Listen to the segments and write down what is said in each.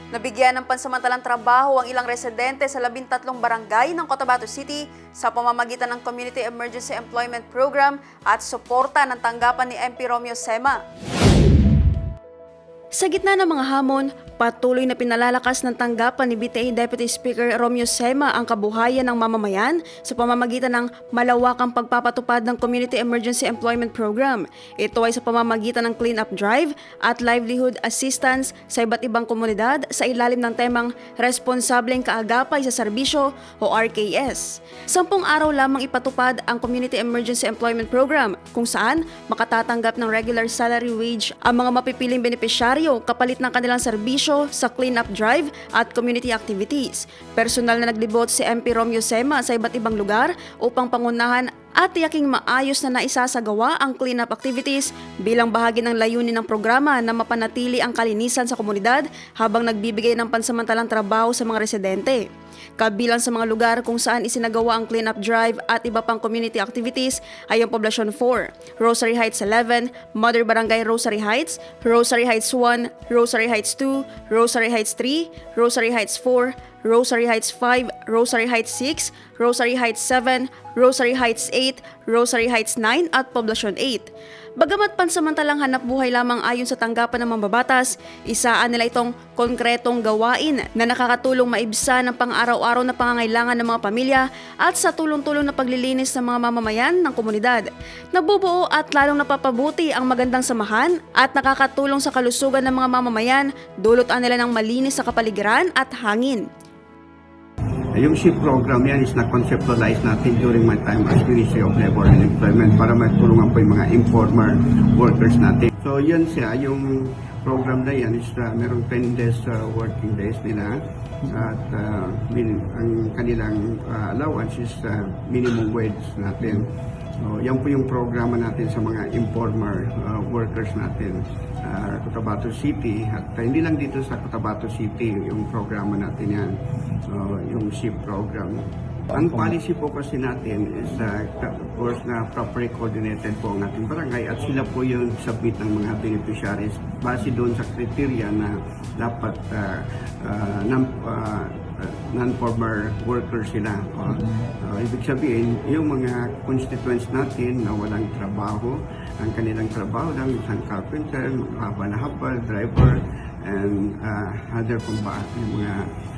Nabigyan ng pansamantalang trabaho ang ilang residente sa 13 barangay ng Cotabato City sa pamamagitan ng Community Emergency Employment Program at suporta ng tanggapan ni MP Romeo Sema. Sa gitna ng mga hamon, patuloy na pinalalakas ng tanggapan ni BTA Deputy Speaker Romeo Sema ang kabuhayan ng mamamayan sa pamamagitan ng malawakang pagpapatupad ng Community Emergency Employment Program. Ito ay sa pamamagitan ng clean-up drive at livelihood assistance sa iba't ibang komunidad sa ilalim ng temang Responsableng Kaagapay sa Serbisyo o RKS. 10 araw lamang ipatupad ang Community Emergency Employment Program kung saan makatatanggap ng regular salary wage ang mga mapipiling benepisyaryo kapalit ng kanilang serbisyo sa clean-up drive at community activities. Personal na naglibot si MP Romeo Sema sa iba't ibang lugar upang pangunahan at tiyaking maayos na naisasagawa ang clean-up activities bilang bahagi ng layunin ng programa na mapanatili ang kalinisan sa komunidad habang nagbibigay ng pansamantalang trabaho sa mga residente. Kabilang sa mga lugar kung saan isinagawa ang clean-up drive at iba pang community activities ay ang Poblacion 4, Rosary Heights 11, Mother Barangay Rosary Heights, Rosary Heights 1, Rosary Heights 2, Rosary Heights 3, Rosary Heights 4, Rosary Heights 5, Rosary Heights 6, Rosary Heights 7, Rosary Heights 8, Rosary Heights 9 at Poblacion 8. Bagamat pansamantalang hanap buhay lamang ayon sa tanggapan ng mambabatas, isaan nila itong konkretong gawain na nakakatulong maibsa ng pang-araw-araw na pangangailangan ng mga pamilya at sa tulong-tulong na paglilinis ng mga mamamayan ng komunidad. Nabubuo at lalong napapabuti ang magandang samahan at nakakatulong sa kalusugan ng mga mamamayan, dulutan nila ng malinis sa kapaligiran at hangin. Yung SHIP program yan is na-conceptualize natin during my time as Ministry of Labor and Employment para matulungan po yung mga informal workers natin. So yun siya, yung program na yan is merong 10 days working days nila at ang kanilang allowance is minimum wage natin. So yan po yung programa natin sa mga informal workers natin sa Cotabato City at hindi lang dito sa Cotabato City yung programa natin yan. Yung SHIP program. Ang policy po kasi natin is of course na properly coordinated po ang ating barangay at sila po yung submit ng mga beneficiaries base doon sa criteria na dapat non-formal workers sila. Ibig sabihin, yung mga constituents natin na walang trabaho, ang kanilang trabaho lang isang carpenter, habal-habal, driver, and other pong ba,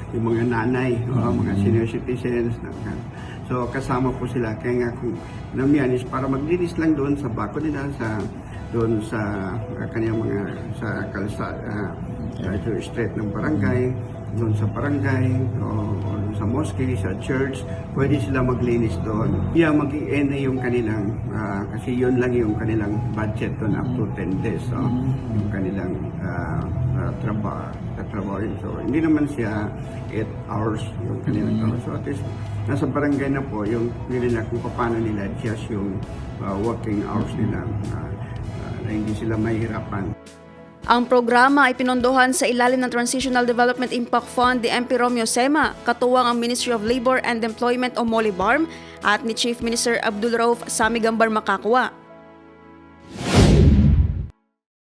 yung mga nanay, mga senior citizens. So kasama po sila. Kaya nga kung namiyan is para maglinis lang doon sa bako nila, doon sa kanyang mga sa kalsada, street ng barangay, doon sa barangay, o sa mosque, sa church, pwede sila maglinis doon. Yeah, mag-i-end yung kanilang, kasi yun lang yung kanilang budget doon up to 10 days. So, yung kanilang trabaho. So, hindi naman siya 8 hours yung kanilang trabaho. So, at least, nasa barangay na po yung nila kung paano nila adjust yung working hours nila na hindi sila mahirapan. Ang programa ay pinondohan sa ilalim ng Transitional Development Impact Fund ni MP Romeo Sema, katuwang ang Ministry of Labor and Employment o MOLIBARM at ni Chief Minister Abdul Rauf Sami Gambar Makakwa.